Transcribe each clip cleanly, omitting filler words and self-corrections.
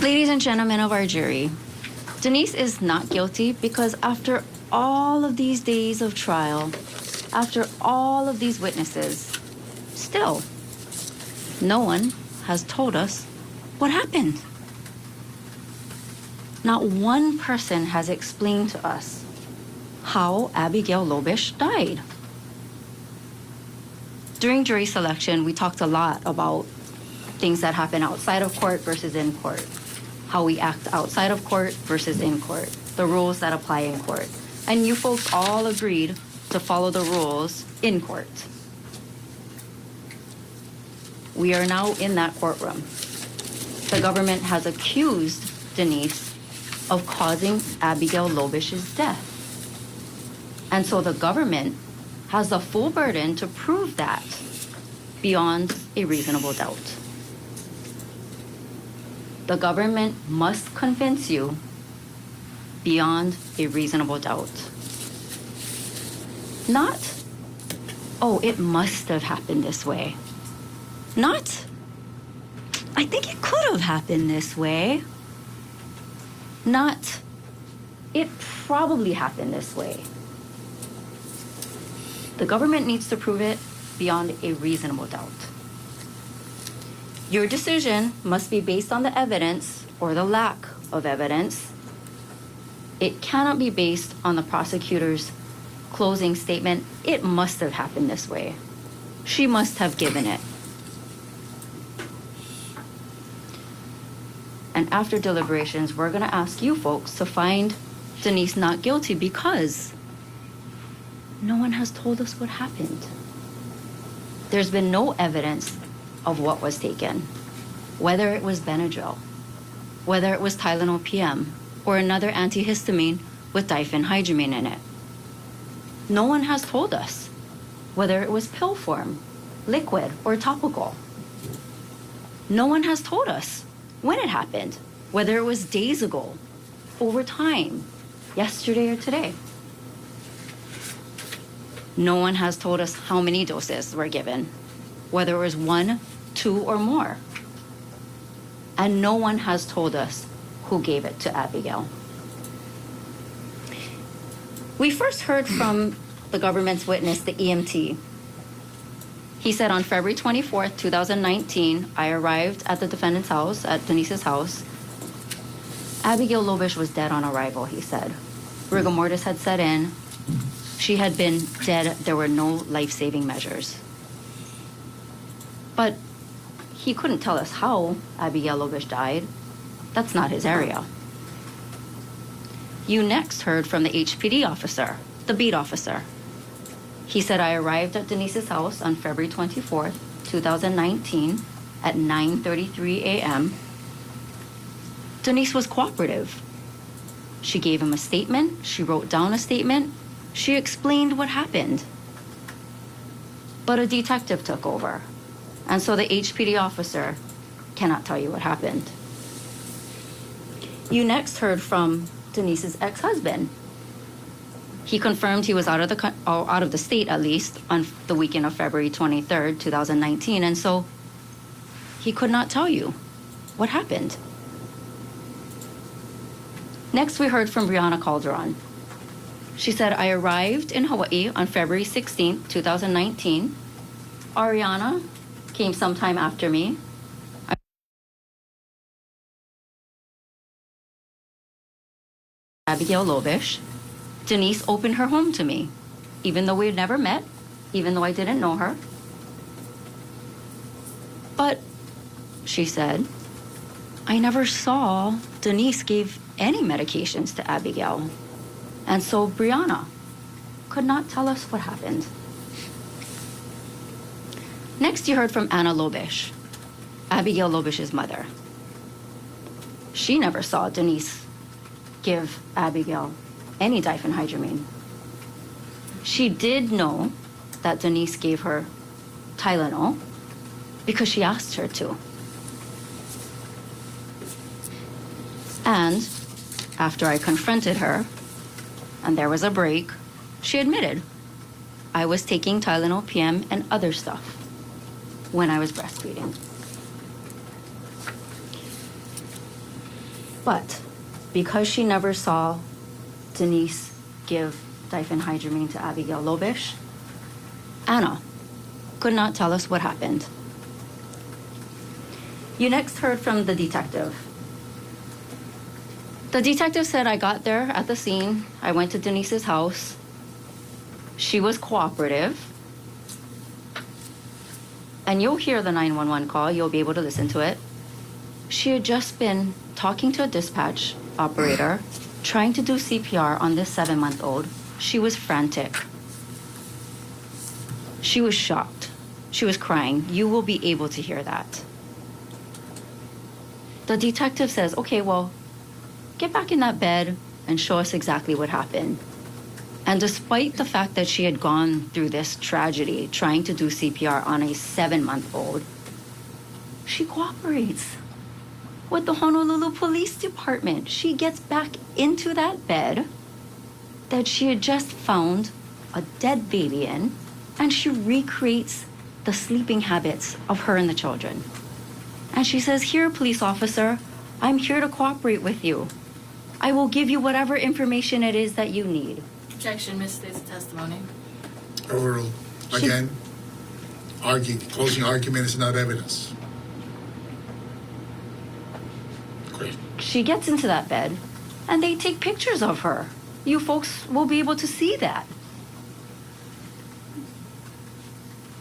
Ladies and gentlemen of our jury, Denise is not guilty because after all of these days of trial, after all of these witnesses, still, no one has told us what happened. Not one person has explained to us how Abigail Lobish died. During jury selection, we talked a lot about things that happen outside of court versus in court, how we act outside of court versus in court, the rules that apply in court. And you folks all agreed to follow the rules in court. We are now in that courtroom. The government has accused Denise of causing Abigail Lobish's death. And so the government has the full burden to prove that beyond a reasonable doubt. The government must convince you beyond a reasonable doubt. Not, oh, it must have happened this way. Not, I think it could have happened this way. Not, it probably happened this way. The government needs to prove it beyond a reasonable doubt. Your decision must be based on the evidence or the lack of evidence. It cannot be based on the prosecutor's closing statement, it must have happened this way. She must have given it. And after deliberations, we're going to ask you folks to find Denise not guilty because no one has told us what happened. There's been no evidence of what was taken, whether it was Benadryl, whether it was Tylenol PM, or another antihistamine with diphenhydramine in it. No one has told us whether it was pill form, liquid, or topical. No one has told us when it happened, whether it was days ago, over time, yesterday or today. No one has told us how many doses were given, whether it was 1, 2, or more. And no one has told us who gave it to Abigail. We first heard from the government's witness, the EMT. He said on February 24th, 2019, I arrived at the defendant's house, at Denise's house. Abigail Lobish was dead on arrival, he said. Rigor mortis had set in. She had been dead. There were no life-saving measures. But he couldn't tell us how Abigail Lobish died. That's not his area. You next heard from the HPD officer, the beat officer. He said, I arrived at Denise's house on February 24th, 2019 at 9:33 a.m. Denise was cooperative. She gave him a statement. She wrote down a statement. She explained what happened. But a detective took over. And so the HPD officer cannot tell you what happened. You next heard from Denise's ex-husband. He confirmed he was out of the state, at least, on the weekend of February 23rd, 2019, and so he could not tell you what happened. Next, we heard from Brianna Calderon. She said, I arrived in Hawaii on February 16th, 2019. Ariana came sometime after me. Abigail Lobish. Denise opened her home to me, even though we had never met, even though I didn't know her. But, she said, I never saw Denise gave any medications to Abigail. And so Brianna could not tell us what happened. Next, you heard from Anna Lobish, Abigail Lobish's mother. She never saw Denise give Abigail any diphenhydramine. She did know that Denise gave her Tylenol because she asked her to. And after I confronted her, and there was a break, she admitted I was taking Tylenol PM and other stuff when I was breastfeeding. But because she never saw Denise give diphenhydramine to Abigail Lobish, Anna could not tell us what happened. You next heard from the detective. The detective said, I got there at the scene. I went to Denise's house. She was cooperative. And you'll hear the 911 call. You'll be able to listen to it. She had just been talking to a dispatch operator, trying to do CPR on this 7-month-old. She was frantic. She was shocked. She was crying. You will be able to hear that. The detective says, okay, well, get back in that bed and show us exactly what happened. And despite the fact that she had gone through this tragedy, trying to do CPR on a 7-month-old, she cooperates with the Honolulu Police Department. She gets back into that bed that she had just found a dead baby in, and she recreates the sleeping habits of her and the children. And she says, here, police officer, I'm here to cooperate with you. I will give you whatever information it is that you need. Objection, misstates the testimony. Overruled. Again, closing argument is not evidence. Great. She gets into that bed, and they take pictures of her. You folks will be able to see that.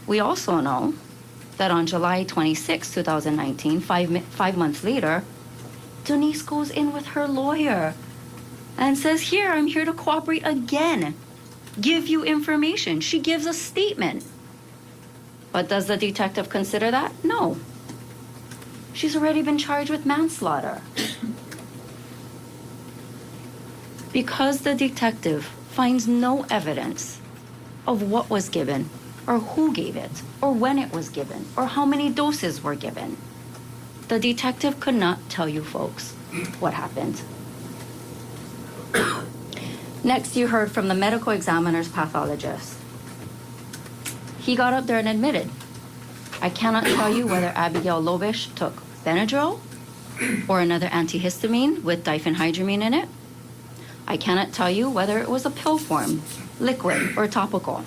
We also know that on July 26, 2019, five months later, Denise goes in with her lawyer and says, here, I'm here to cooperate again, give you information. She gives a statement. But does the detective consider that? No. She's already been charged with manslaughter. Because the detective finds no evidence of what was given, or who gave it, or when it was given, or how many doses were given, the detective could not tell you folks what happened. Next, you heard from the medical examiner's pathologist. He got up there and admitted, I cannot tell you whether Abigail Lobish took Benadryl or another antihistamine with diphenhydramine in it. I cannot tell you whether it was a pill form, liquid, or topical.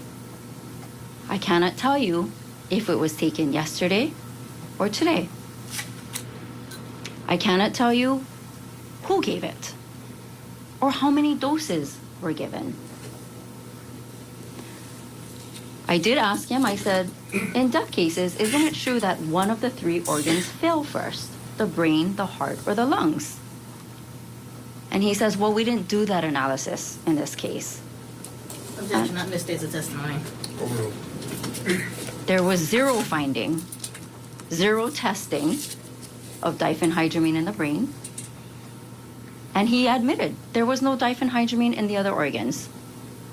I cannot tell you if it was taken yesterday or today. I cannot tell you who gave it or how many doses were given. I did ask him, I said, in death cases, isn't it true that one of the 3 organs fail first? The brain, the heart, or the lungs? And he says, well, we didn't do that analysis in this case. Objection, that misstates the testimony. Overruled. There was 0 finding, 0 testing of diphenhydramine in the brain. And he admitted there was no diphenhydramine in the other organs.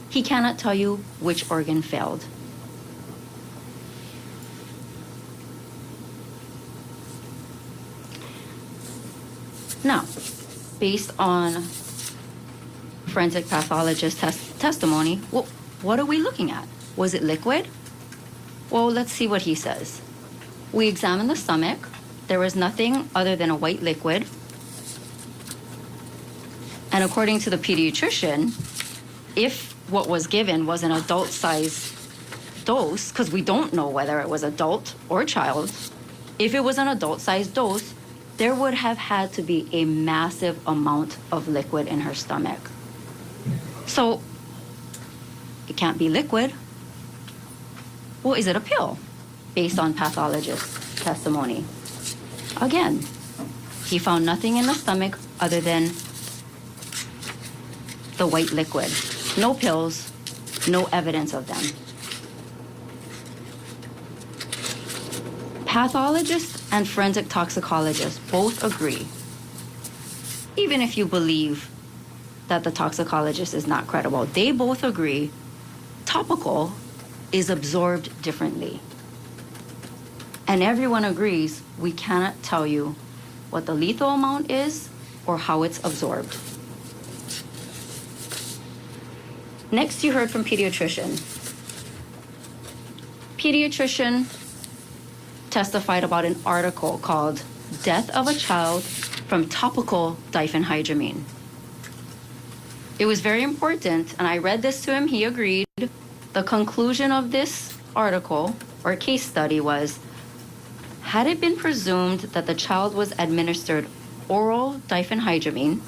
He cannot tell you which organ failed. Now, based on forensic pathologist testimony, well, what are we looking at? Was it liquid? Well, let's see what he says. We examined the stomach. There was nothing other than a white liquid. And according to the pediatrician, if what was given was an adult-sized dose, because we don't know whether it was adult or child, if it was an adult-sized dose, there would have had to be a massive amount of liquid in her stomach. So it can't be liquid. Well, is it a pill? Based on pathologist testimony. Again, he found nothing in the stomach other than the white liquid. No pills, no evidence of them. Pathologists and forensic toxicologists both agree, even if you believe that the toxicologist is not credible, they both agree topical is absorbed differently. And everyone agrees we cannot tell you what the lethal amount is or how it's absorbed. Next, you heard from pediatrician. Pediatrician testified about an article called Death of a Child from topical diphenhydramine. It was very important, and I read this to him, he agreed. The conclusion of this article or case study was, had it been presumed that the child was administered oral diphenhydramine,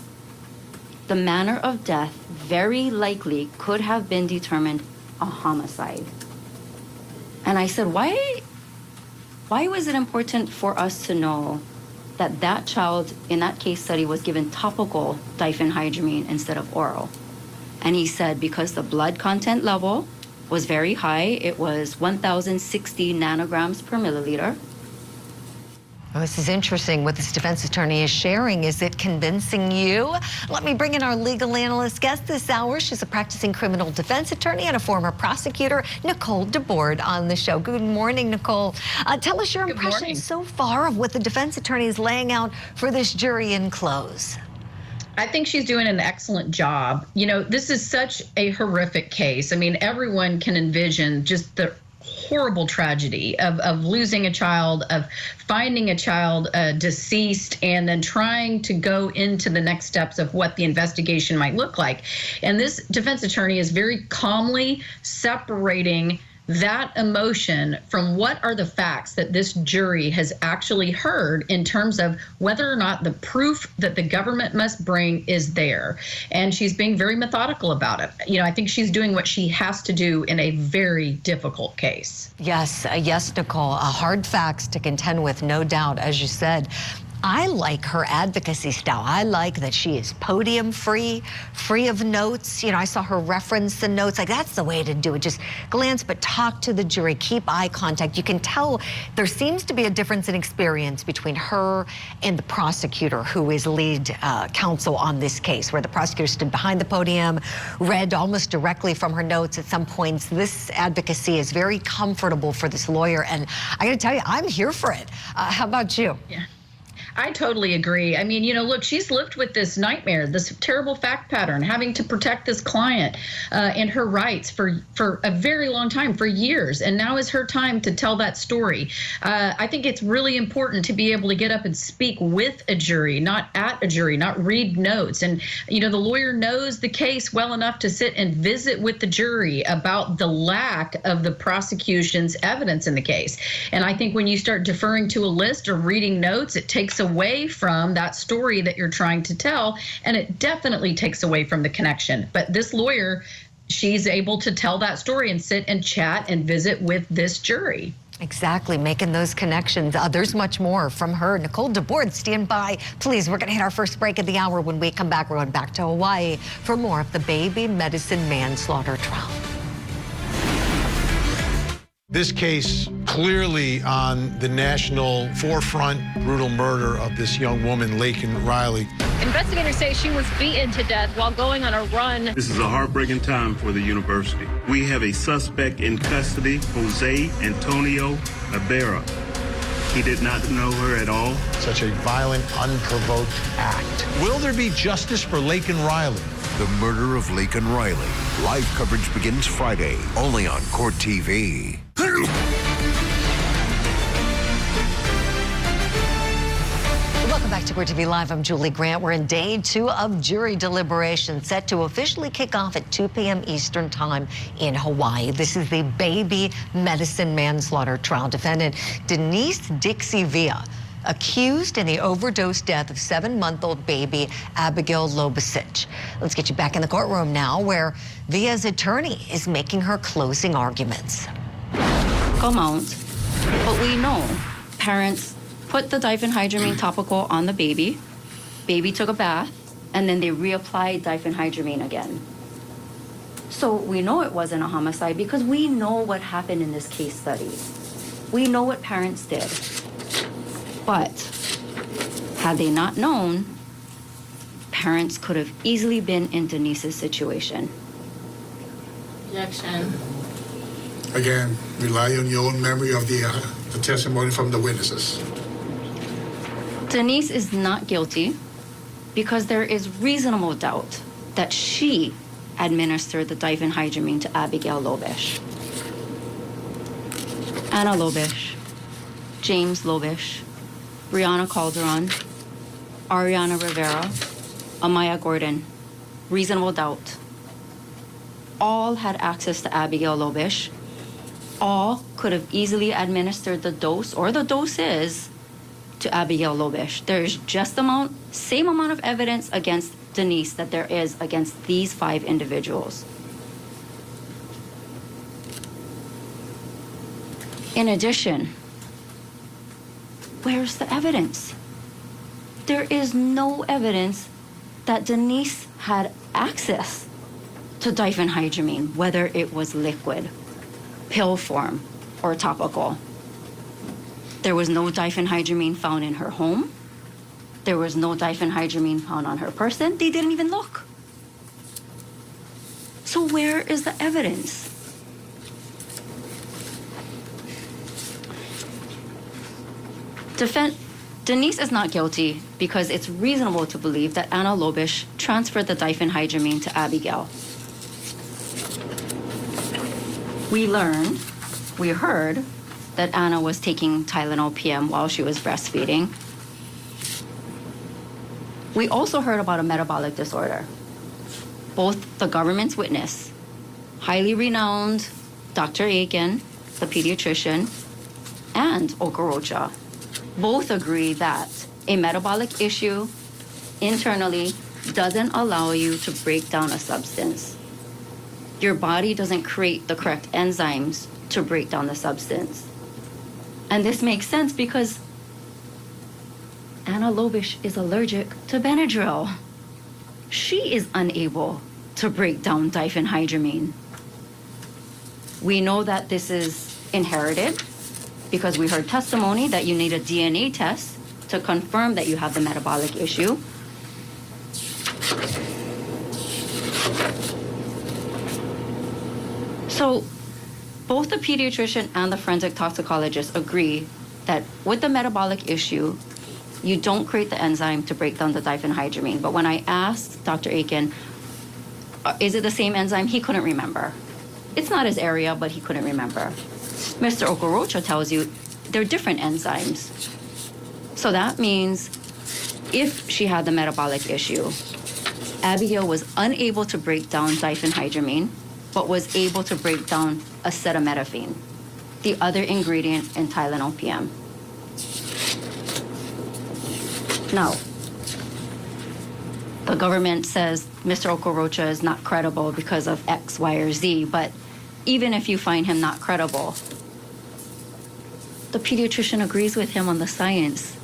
the manner of death very likely could have been determined a homicide. And I said, why was it important for us to know that that child in that case study was given topical diphenhydramine instead of oral? And he said, because the blood content level was very high. It was 1,060 nanograms per milliliter. Oh, this is interesting. What this defense attorney is sharing. Is it convincing you? Let me bring in our legal analyst guest this hour. She's a practicing criminal defense attorney and a former prosecutor, Nicole DeBoard, on the show. Good morning, Nicole. Tell us your impressions so far of what the defense attorney is laying out for this jury in close. I think she's doing an excellent job. You know, this is such a horrific case. I mean, everyone can envision just the horrible tragedy of losing a child, of finding a child deceased, and then trying to go into the next steps of what the investigation might look like. And this defense attorney is very calmly separating that emotion from what are the facts that this jury has actually heard in terms of whether or not the proof that the government must bring is there. And she's being very methodical about it. You know, I think she's doing what she has to do in a very difficult case. Yes, yes, Nicole. Hard facts to contend with, no doubt, as you said. I like her advocacy style. I like that she is podium free of notes. You know, I saw her reference the notes. Like, that's the way to do it. Just glance, but talk to the jury, keep eye contact. You can tell there seems to be a difference in experience between her and the prosecutor, who is lead counsel on this case, where the prosecutor stood behind the podium, read almost directly from her notes at some points. This advocacy is very comfortable for this lawyer. And I gotta tell you, I'm here for it. How about you? Yeah. I totally agree. I mean, you know, look, she's lived with this nightmare, this terrible fact pattern, having to protect this client and her rights for a very long time, for years. And now is her time to tell that story. I think it's really important to be able to get up and speak with a jury, not at a jury, not read notes. And, you know, the lawyer knows the case well enough to sit and visit with the jury about the lack of the prosecution's evidence in the case. And I think when you start deferring to a list or reading notes, it takes away from that story that you're trying to tell, and it definitely takes away from the connection. But this lawyer, she's able to tell that story and sit and chat and visit with this jury. Exactly, making those connections. There's much more from her. Nicole DeBoard, stand by. Please, we're going to hit our first break of the hour. When we come back, we're going back to Hawaii for more of the baby medicine manslaughter trial. This case clearly on the national forefront, brutal murder of this young woman, Laken Riley. Investigators say she was beaten to death while going on a run. This is a heartbreaking time for the university. We have a suspect in custody, Jose Antonio Ibarra. He did not know her at all. Such a violent, unprovoked act. Will there be justice for Laken Riley? The murder of Laken Riley. Live coverage begins Friday, only on Court TV. Welcome back to Court TV Live. I'm Julie Grant. We're in day 2 of jury deliberation, set to officially kick off at 2 p.m. Eastern Time in Hawaii. This is the baby medicine manslaughter trial. Defendant Denise Dixie Villa, accused in the overdose death of 7-month-old baby Abigail Lobasich. Let's get you back in the courtroom now, where Villa's attorney is making her closing arguments. Amount, but we know parents put the diphenhydramine topical on the baby. Baby took a bath, and then they reapplied diphenhydramine again. So we know it wasn't a homicide because we know what happened in this case study. We know what parents did. But had they not known, parents could have easily been in Denise's situation. Objection. Again, rely on your own memory of the testimony from the witnesses. Denise is not guilty because there is reasonable doubt that she administered the diphenhydramine to Abigail Lobish. Anna Lobish, James Lobish, Brianna Calderon Ariana Rivera, Amaya Gordon, reasonable doubt. All had access to Abigail Lobish. All could have easily administered the dose or the doses to Abigail Lobish. There's just same amount of evidence against Denise that there is against these 5 individuals. In addition, where's the evidence? There is no evidence that Denise had access to diphenhydramine, whether it was liquid, pill form, or topical. There was no diphenhydramine found in her home. There was no diphenhydramine found on her person. They didn't even look. So where is the evidence? Denise is not guilty because it's reasonable to believe that Anna Lobish transferred the diphenhydramine to Abigail. We heard that Anna was taking Tylenol PM while she was breastfeeding. We also heard about a metabolic disorder. Both the government's witness, highly renowned Dr. Aiken, the pediatrician, and Okorocha, both agree that a metabolic issue internally doesn't allow you to break down a substance. Your body doesn't create the correct enzymes to break down the substance. And this makes sense because Anna Lobish is allergic to Benadryl. She is unable to break down diphenhydramine. We know that this is inherited because we heard testimony that you need a DNA test to confirm that you have the metabolic issue. So both the pediatrician and the forensic toxicologist agree that with the metabolic issue, you don't create the enzyme to break down the diphenhydramine. But when I asked Dr. Aiken, is it the same enzyme? He couldn't remember. It's not his area, but he couldn't remember. Mr. Okorocha tells you they're different enzymes. So that means if she had the metabolic issue, Abigail was unable to break down diphenhydramine, but was able to break down acetaminophen, the other ingredient in Tylenol PM. Now, the government says Mr. Okorocha is not credible because of X, Y, or Z, but even if you find him not credible, the pediatrician agrees with him on the science.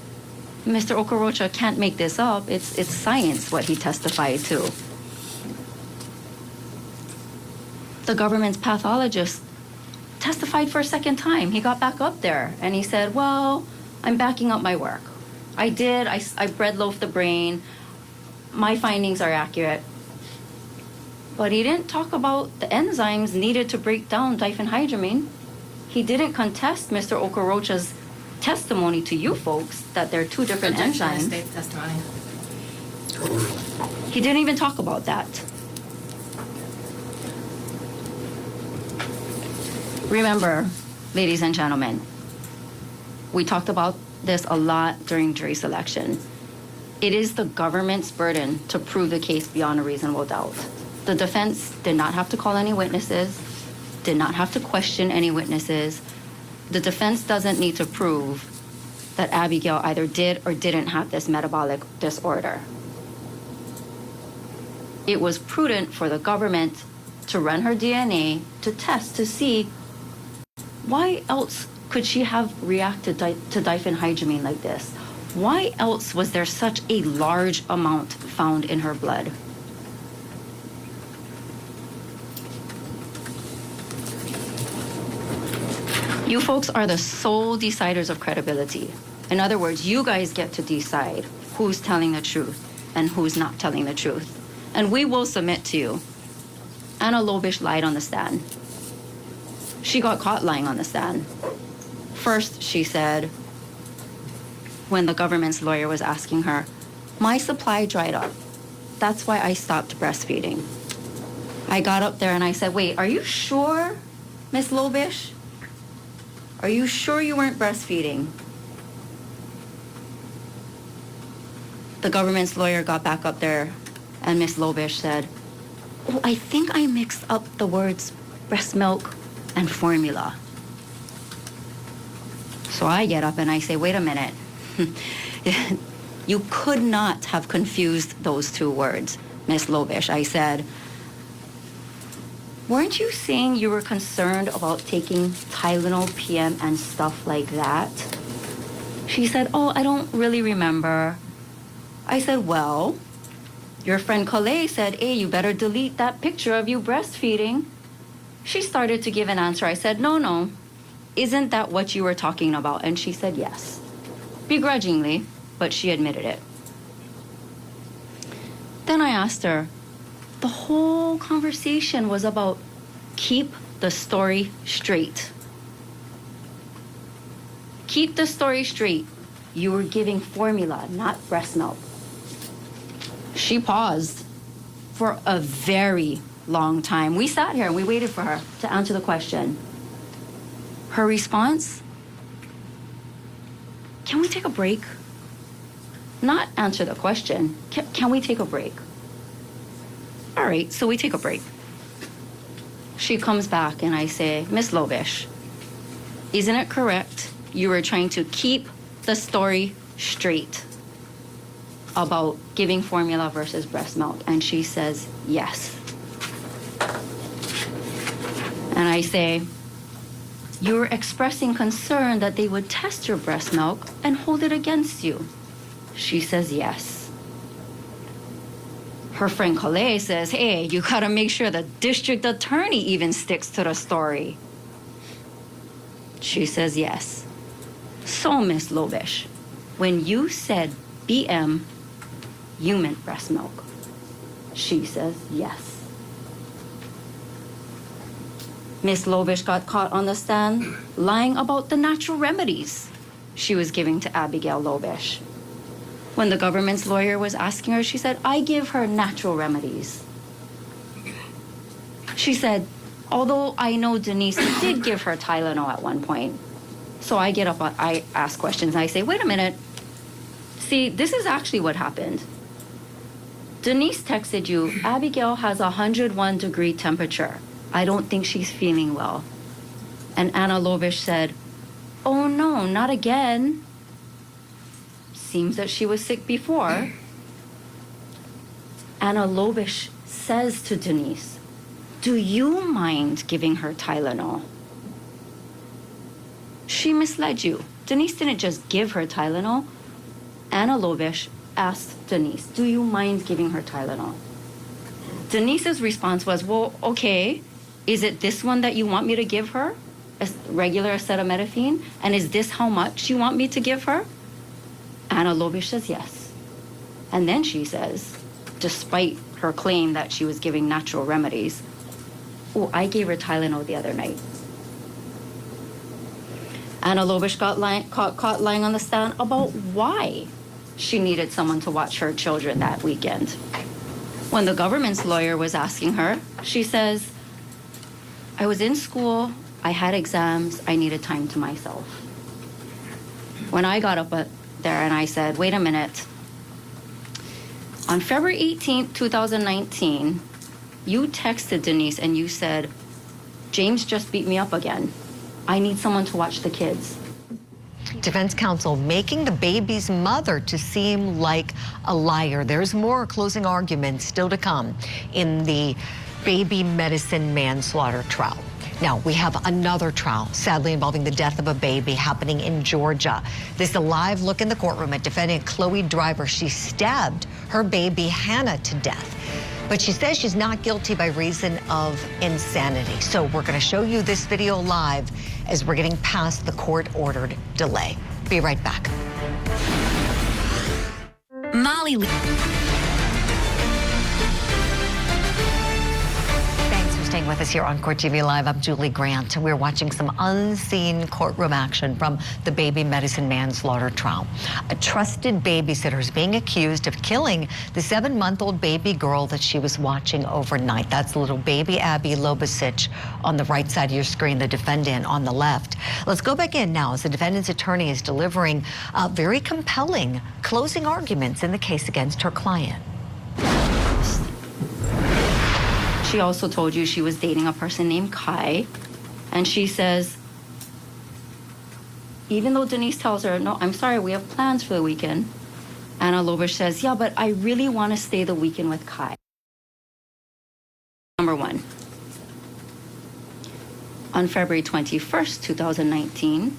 Mr. Okorocha can't make this up. It's science what he testified to. The government's pathologist testified for a second time. He got back up there and he said, well, I'm backing up my work. I bread-loafed the brain. My findings are accurate. But he didn't talk about the enzymes needed to break down diphenhydramine. He didn't contest Mr. Okorocha's testimony to you folks that there are 2 different enzymes. State testimony. He didn't even talk about that. Remember, ladies and gentlemen, we talked about this a lot during jury selection. It is the government's burden to prove the case beyond a reasonable doubt. The defense did not have to call any witnesses, did not have to question any witnesses. The defense doesn't need to prove that Abigail either did or didn't have this metabolic disorder. It was prudent for the government to run her DNA to test to see why else could she have reacted to diphenhydramine like this? Why else was there such a large amount found in her blood? You folks are the sole deciders of credibility. In other words, you guys get to decide who's telling the truth and who's not telling the truth. And we will submit to you. Anna Lobish lied on the stand. She got caught lying on the stand. First, she said, when the government's lawyer was asking her, my supply dried up. That's why I stopped breastfeeding. I got up there and I said, wait, are you sure, Miss Lobish? Are you sure you weren't breastfeeding? The government's lawyer got back up there, and Miss Lobish said, "Oh, I think I mixed up the words breast milk and formula." So I get up and I say, "Wait a minute. You could not have confused those two words, Miss Lobish." I said, "Weren't you saying you were concerned about taking Tylenol PM and stuff like that?" She said, "Oh, I don't really remember." I said, "Well, your friend Colette said, hey, you better delete that picture of you breastfeeding." She started to give an answer. I said, no, isn't that what you were talking about?" And she said yes, begrudgingly, but she admitted it. Then I asked her, the whole conversation was about keep the story straight. Keep the story straight. You were giving formula, not breast milk. She paused for a very long time. We sat here and we waited for her to answer the question. Her response, "Can we take a break?" Not answer the question. Can we take a break? All right, so we take a break. She comes back and I say, "Miss Lobish, isn't it correct you were trying to keep the story straight about giving formula versus breast milk?" And she says, "Yes." And I say, "You were expressing concern that they would test your breast milk and hold it against you." She says, "Yes." Her friend Colette says, "Hey, you gotta make sure the district attorney even sticks to the story." She says, "Yes." So, Miss Lobish, when you said BM, you meant breast milk. She says, "Yes." Miss Lobish got caught on the stand lying about the natural remedies she was giving to Abigail Lobish. When the government's lawyer was asking her, she said, "I give her natural remedies." She said, "Although I know Denise did give her Tylenol at one point." So I get up, I ask questions, and I say, "Wait a minute. See, this is actually what happened. Denise texted you, Abigail has a 101-degree temperature. I don't think she's feeling well." And Anna Lobish said, "Oh no, not again. Seems that she was sick before." Anna Lobish says to Denise, "Do you mind giving her Tylenol?" She misled you. Denise didn't just give her Tylenol. Anna Lobish asked Denise, "Do you mind giving her Tylenol?" Denise's response was, "Well, okay. Is it this one that you want me to give her? A regular acetaminophen? And is this how much you want me to give her?" Anna Lobish says yes. And then she says, despite her claim that she was giving natural remedies, "Oh, I gave her Tylenol the other night." Anna Lobish got caught lying on the stand about why she needed someone to watch her children that weekend. When the government's lawyer was asking her, she says, "I was in school, I had exams, I needed time to myself." When I got up there and I said, "Wait a minute. On February 18th, 2019, you texted Denise and you said, 'James just beat me up again. I need someone to watch the kids.'" Defense counsel making the baby's mother to seem like a liar. There's more closing arguments still to come in the baby medicine manslaughter trial. Now, we have another trial, sadly involving the death of a baby happening in Georgia. This is a live look in the courtroom at defendant Chloe Driver. She stabbed her baby Hannah to death, but she says she's not guilty by reason of insanity. So we're going to show you this video live as we're getting past the court-ordered delay. Be right back. Molly. staying with us here on Court TV Live. I'm Julie Grant. We're watching some unseen courtroom action from the baby medicine manslaughter trial. A trusted babysitter is being accused of killing the 7-month-old baby girl that she was watching overnight. That's little baby Abby Lobasich on the right side of your screen, the defendant on the left. Let's go back in now as the defendant's attorney is delivering very compelling closing arguments in the case against her client. She also told you she was dating a person named Kai, and she says, even though Denise tells her, no, I'm sorry, we have plans for the weekend, Anna Lobish says, yeah, but I really want to stay the weekend with Kai. Number one, on February 21st, 2019,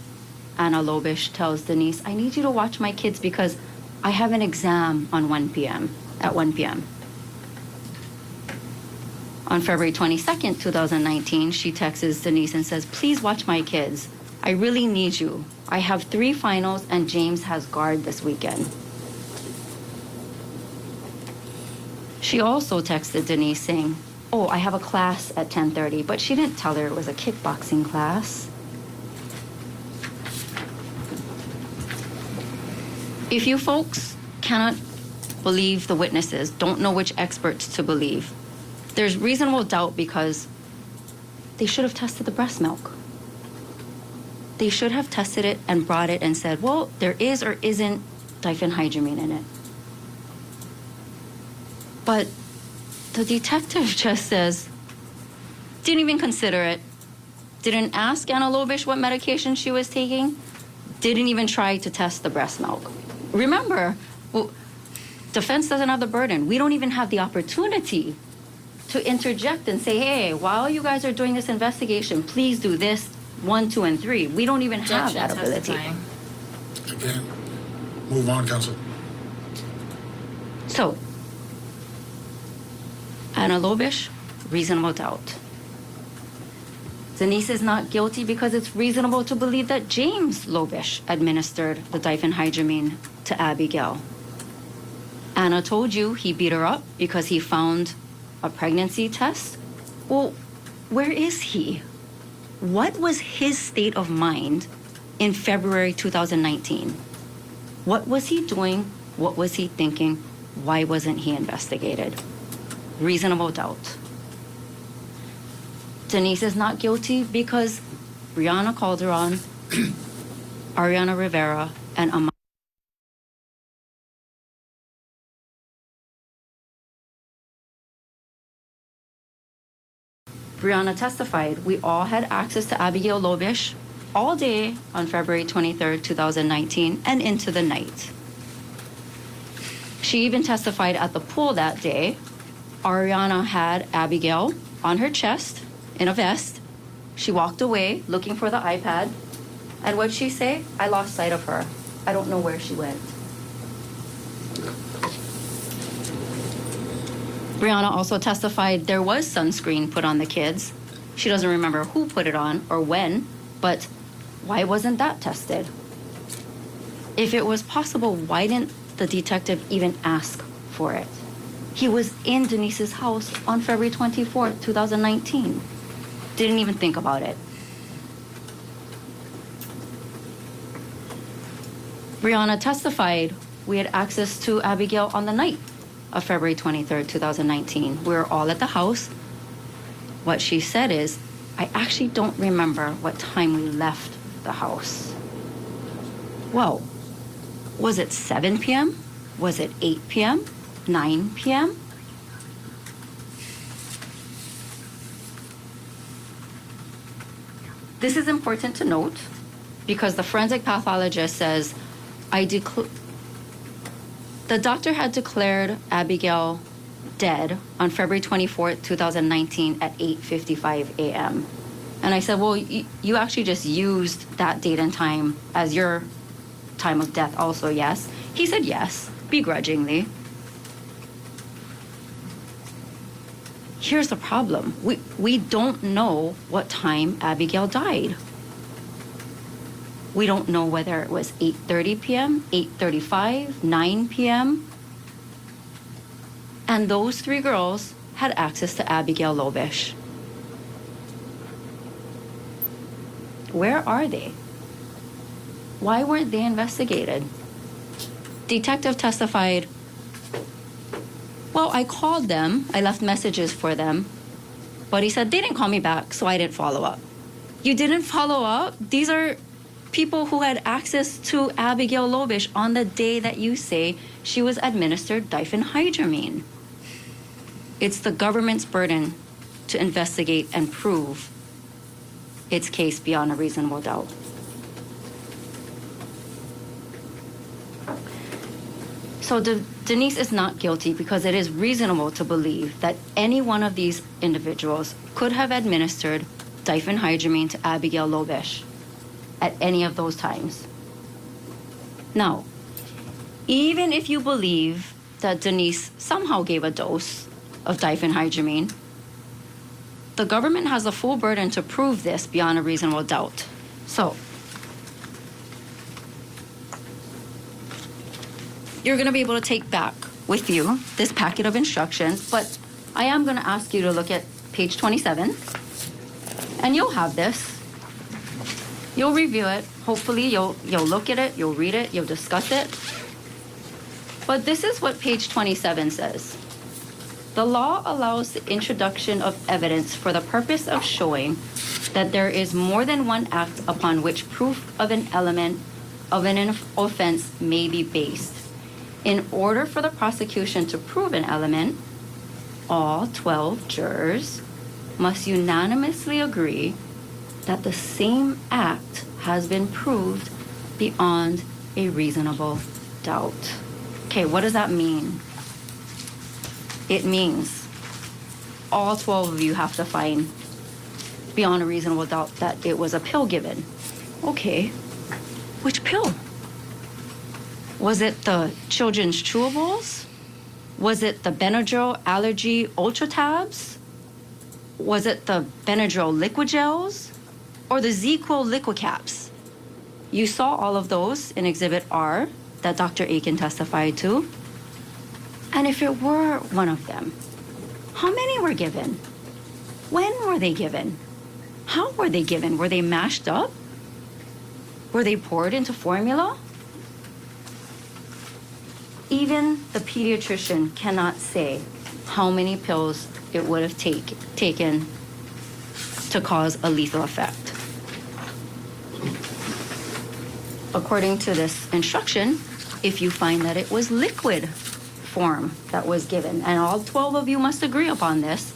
Anna Lobish tells Denise, I need you to watch my kids because I have an exam on 1 p.m., at 1 p.m. On February 22nd, 2019, she texts Denise and says, please watch my kids. I really need you. I have 3 finals and James has guard this weekend. She also texted Denise saying, oh, I have a class at 10:30, but she didn't tell her it was a kickboxing class. If you folks cannot believe the witnesses, don't know which experts to believe, there's reasonable doubt because they should have tested the breast milk. They should have tested it and brought it and said, well, there is or isn't diphenhydramine in it. But the detective just says, didn't even consider it, didn't ask Anna Lobish what medication she was taking, didn't even try to test the breast milk. Remember, well, defense doesn't have the burden. We don't even have the opportunity to interject and say, hey, while you guys are doing this investigation, please do this 1, 2, and 3. We don't even have that ability. Again, move on, counsel. So, Anna Lobish, reasonable doubt. Denise is not guilty because it's reasonable to believe that James Lobish administered the diphenhydramine to Abigail. Anna told you he beat her up because he found a pregnancy test. Well, where is he? What was his state of mind in February 2019? What was he doing? What was he thinking? Why wasn't he investigated? Reasonable doubt. Denise is not guilty because Brianna Calderon, Ariana Rivera, and Amanda. Brianna testified, we all had access to Abigail Lobish all day on February 23rd, 2019, and into the night. She even testified at the pool that day. Ariana had Abigail on her chest in a vest. She walked away looking for the iPad. And what'd she say? I lost sight of her. I don't know where she went. Brianna also testified there was sunscreen put on the kids. She doesn't remember who put it on or when, but why wasn't that tested? If it was possible, why didn't the detective even ask for it? He was in Denise's house on February 24th, 2019. Didn't even think about it. Brianna testified we had access to Abigail on the night of February 23rd, 2019. We were all at the house. What she said is, I actually don't remember what time we left the house. Well, was it 7 p.m.? Was it 8 p.m.? 9 p.m.? This is important to note because the forensic pathologist says, the doctor had declared Abigail dead on February 24th, 2019 at 8:55 a.m. And I said, well, you actually just used that date and time as your time of death also, yes? He said yes, begrudgingly. Here's the problem. We don't know what time Abigail died. We don't know whether it was 8:30 p.m., 8:35, 9 p.m. And those 3 girls had access to Abigail Lobish. Where are they? Why weren't they investigated? Detective testified, well, I called them, I left messages for them, but he said they didn't call me back, so I didn't follow up. You didn't follow up? These are people who had access to Abigail Lobish on the day that you say she was administered diphenhydramine. It's the government's burden to investigate and prove its case beyond a reasonable doubt. So Denise is not guilty because it is reasonable to believe that any one of these individuals could have administered diphenhydramine to Abigail Lobish at any of those times. Now, even if you believe that Denise somehow gave a dose of diphenhydramine, the government has a full burden to prove this beyond a reasonable doubt. So, you're going to be able to take back with you this packet of instructions, but I am going to ask you to look at page 27, and you'll have this. You'll review it. Hopefully, you'll look at it, you'll read it, you'll discuss it. But this is what page 27 says. The law allows the introduction of evidence for the purpose of showing that there is more than one act upon which proof of an element of an offense may be based. In order for the prosecution to prove an element, all 12 jurors must unanimously agree that the same act has been proved beyond a reasonable doubt. Okay, what does that mean? It means all 12 of you have to find beyond a reasonable doubt that it was a pill given. Okay, which pill? Was it the children's chewables? Was it the Benadryl allergy ultra tabs? Was it the Benadryl liquid gels? Or the ZQuil liquid caps? You saw all of those in Exhibit R that Dr. Aiken testified to. And if it were one of them, how many were given? When were they given? How were they given? Were they mashed up? Were they poured into formula? Even the pediatrician cannot say how many pills it would have taken to cause a lethal effect. According to this instruction, if you find that it was liquid form that was given, and all 12 of you must agree upon this,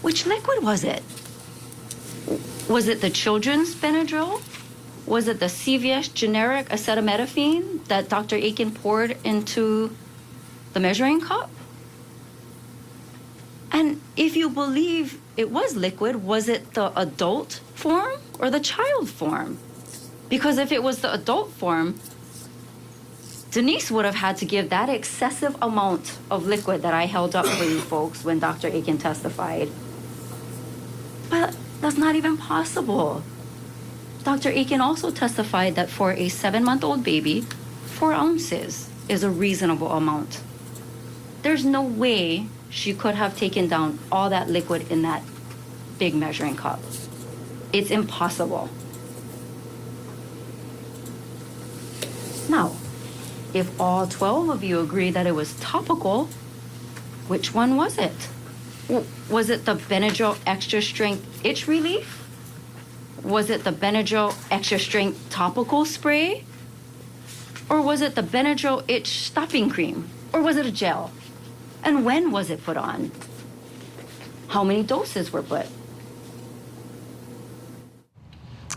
which liquid was it? Was it the children's Benadryl? Was it the CVS generic acetaminophen that Dr. Aiken poured into the measuring cup? And if you believe it was liquid, was it the adult form or the child form? Because if it was the adult form, Denise would have had to give that excessive amount of liquid that I held up for you folks when Dr. Aiken testified. But that's not even possible. Dr. Aiken also testified that for a 7-month-old baby, 4 ounces is a reasonable amount. There's no way she could have taken down all that liquid in that big measuring cup. It's impossible. Now, if all 12 of you agree that it was topical, which one was it? Was it the Benadryl extra strength itch relief? Was it the Benadryl extra strength topical spray? Or was it the Benadryl itch stopping cream? Or was it a gel? And when was it put on? How many doses were put?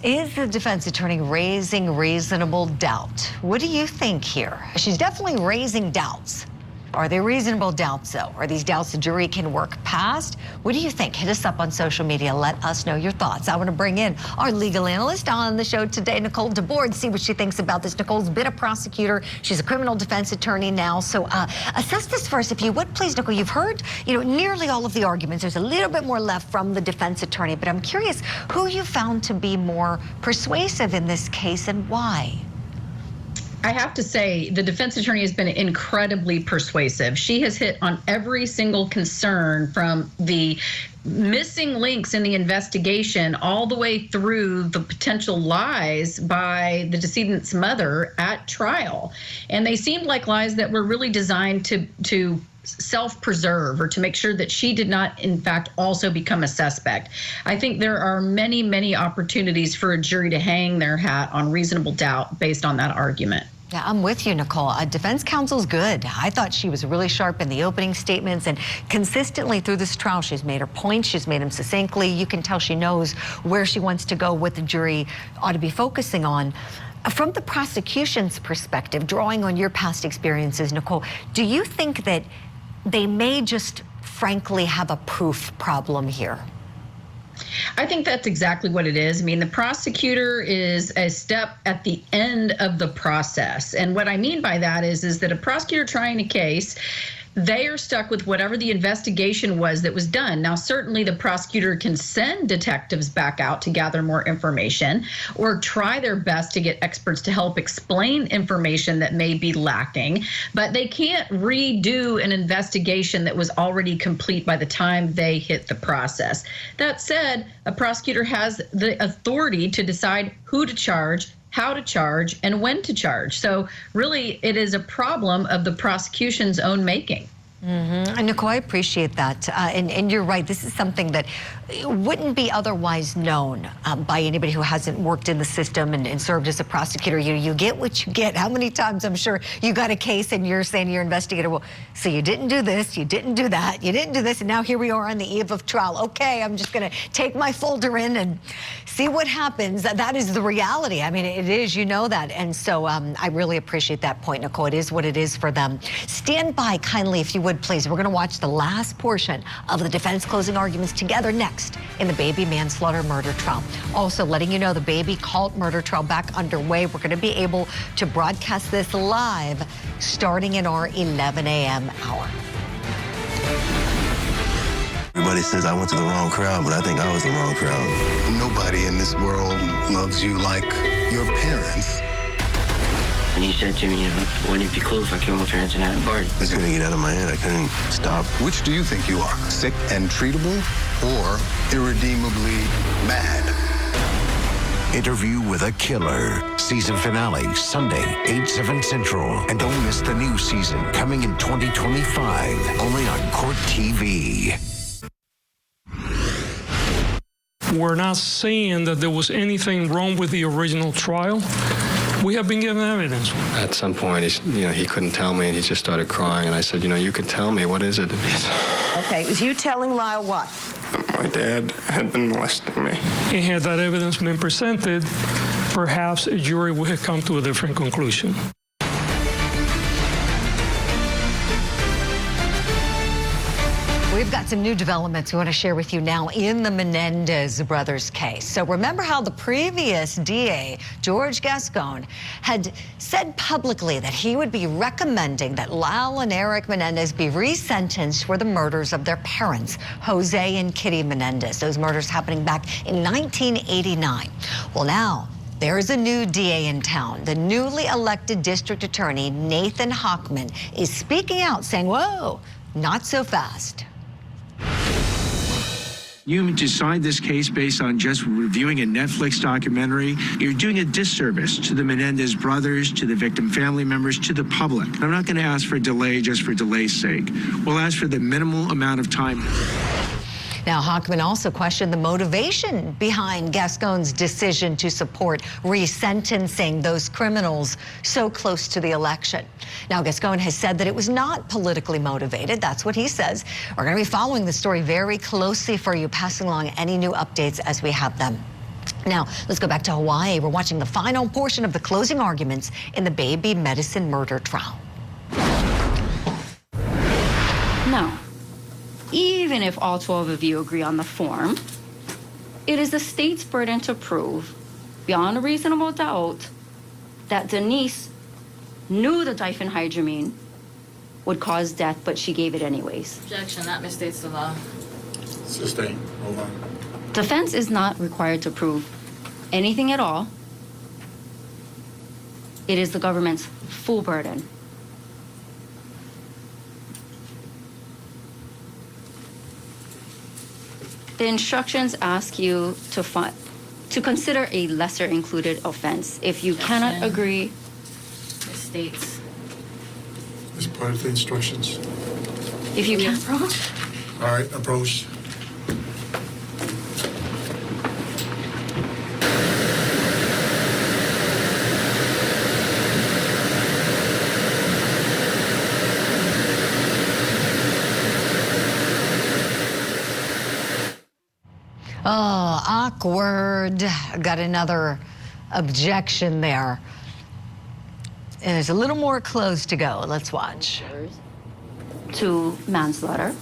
Is the defense attorney raising reasonable doubt? What do you think here? She's definitely raising doubts. Are they reasonable doubts, though? Are these doubts the jury can work past? What do you think? Hit us up on social media. Let us know your thoughts. I want to bring in our legal analyst on the show today, Nicole DeBoard, see what she thinks about this. Nicole's been a prosecutor. She's a criminal defense attorney now. So assess this first, if you would, please, Nicole. You've heard, nearly all of the arguments. There's a little bit more left from the defense attorney, but I'm curious who you found to be more persuasive in this case and why. I have to say, the defense attorney has been incredibly persuasive. She has hit on every single concern, from the missing links in the investigation all the way through the potential lies by the decedent's mother at trial. And they seemed like lies that were really designed to self-preserve, or to make sure that she did not, in fact, also become a suspect. I think there are many, many opportunities for a jury to hang their hat on reasonable doubt based on that argument. Yeah, I'm with you, Nicole. Defense counsel's good. I thought she was really sharp in the opening statements, and consistently through this trial, she's made her points. She's made them succinctly. You can tell she knows where she wants to go, what the jury ought to be focusing on. From the prosecution's perspective, drawing on your past experiences, Nicole, do you think that they may just frankly have a proof problem here? I think that's exactly what it is. I mean, the prosecutor is a step at the end of the process. And what I mean by that is that a prosecutor trying a case, they are stuck with whatever the investigation was that was done. Now, certainly the prosecutor can send detectives back out to gather more information, or try their best to get experts to help explain information that may be lacking, but they can't redo an investigation that was already complete by the time they hit the process. That said, a prosecutor has the authority to decide who to charge, how to charge, and when to charge. So really, it is a problem of the prosecution's own making. And Nicole, I appreciate that. And you're right, this is something that wouldn't be otherwise known by anybody who hasn't worked in the system and served as a prosecutor. You get what you get. How many times, I'm sure, you got a case and you're saying to your investigator, well, so you didn't do this, you didn't do that, you didn't do this, and now here we are on the eve of trial. Okay, I'm just going to take my folder in and see what happens. That is the reality. I mean, it is, you know that. And so I really appreciate that point, Nicole. It is what it is for them. Stand by kindly, if you would, please. We're going to watch the last portion of the defense closing arguments together next in the baby manslaughter murder trial. Also letting you know the baby cult murder trial back underway. We're going to be able to broadcast this live starting in our 11 a.m. hour. Everybody says I went to the wrong crowd, but I think I was the wrong crowd. Nobody in this world loves you like your parents. And he said to me, wouldn't it be cool if I killed my parents and had a party? It's gonna get out of my head. I couldn't stop. Which do you think you are? Sick and treatable, or irredeemably mad? Interview with a Killer. Season finale, Sunday, 8/7 Central. And don't miss the new season coming in 2025, only on Court TV. We're not saying that there was anything wrong with the original trial. We have been given evidence. At some point, he couldn't tell me, and he just started crying. And I said, you can tell me. What is it? Okay, was you telling Lyle what? My dad had been molesting me. And had that evidence been presented, perhaps a jury would have come to a different conclusion. We've got some new developments we want to share with you now in the Menendez brothers case. So remember how the previous DA, George Gascon, had said publicly that he would be recommending that Lyle and Eric Menendez be resentenced for the murders of their parents, Jose and Kitty Menendez. Those murders happening back in 1989. Well, now, there's a new DA in town. The newly elected district attorney, Nathan Hochman, is speaking out saying, whoa, not so fast. You decide this case based on just reviewing a Netflix documentary. You're doing a disservice to the Menendez brothers, to the victim family members, to the public. I'm not going to ask for a delay just for delay's sake. We'll ask for the minimal amount of time. Now, Hochman also questioned the motivation behind Gascon's decision to support resentencing those criminals so close to the election. Now, Gascon has said that it was not politically motivated. That's what he says. We're going to be following the story very closely for you, passing along any new updates as we have them. Now, let's go back to Hawaii. We're watching the final portion of the closing arguments in the baby medicine murder trial. Now, even if all 12 of you agree on the form, it is the state's burden to prove, beyond a reasonable doubt, that Denise knew the diphenhydramine would cause death, but she gave it anyways. Objection, that misstates the law. Sustain. Hold on. Defense is not required to prove anything at all It is the government's full burden. The instructions ask you to consider a lesser included offense. If you cannot agree, Misstates. It's part of the instructions. if you can approach. All right, approach. Oh, awkward. Got another objection there. And there's a little more close to go. Let's watch. to manslaughter.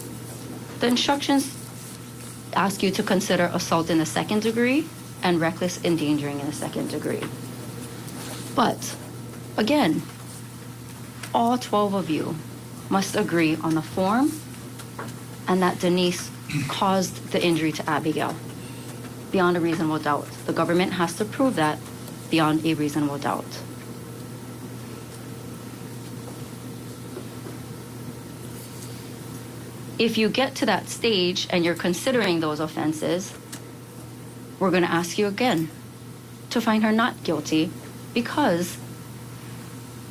The instructions ask you to consider assault in the second degree and reckless endangering in the second degree. But again, all 12 of you must agree on the form and that Denise caused the injury to Abigail beyond a reasonable doubt. The government has to prove that beyond a reasonable doubt. If you get to that stage and you're considering those offenses, we're going to ask you again to find her not guilty because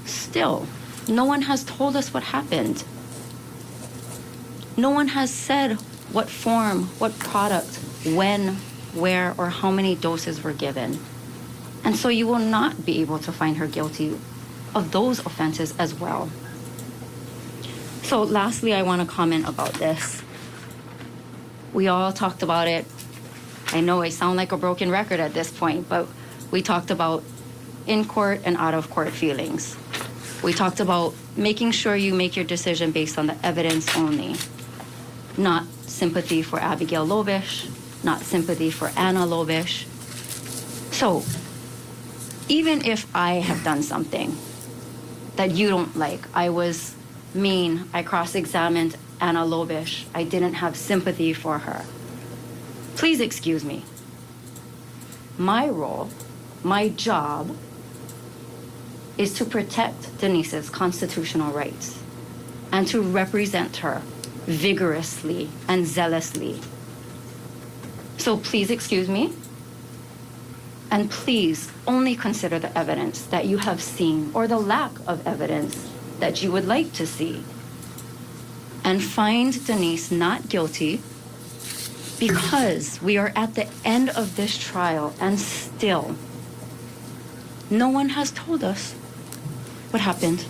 still, no one has told us what happened. No one has said what form, what product, when, where, or how many doses were given. And so you will not be able to find her guilty of those offenses as well. So lastly, I want to comment about this. We all talked about it. I know I sound like a broken record at this point, but we talked about in-court and out-of-court feelings. We talked about making sure you make your decision based on the evidence only, not sympathy for Abigail Lobish, not sympathy for Anna Lobish. So even if I have done something that you don't like, I was mean, I cross-examined Anna Lobish, I didn't have sympathy for her, please excuse me. My role, my job, is to protect Denise's constitutional rights and to represent her vigorously and zealously. So please excuse me, and please only consider the evidence that you have seen or the lack of evidence that you would like to see, and find Denise not guilty because we are at the end of this trial and still no one has told us what happened.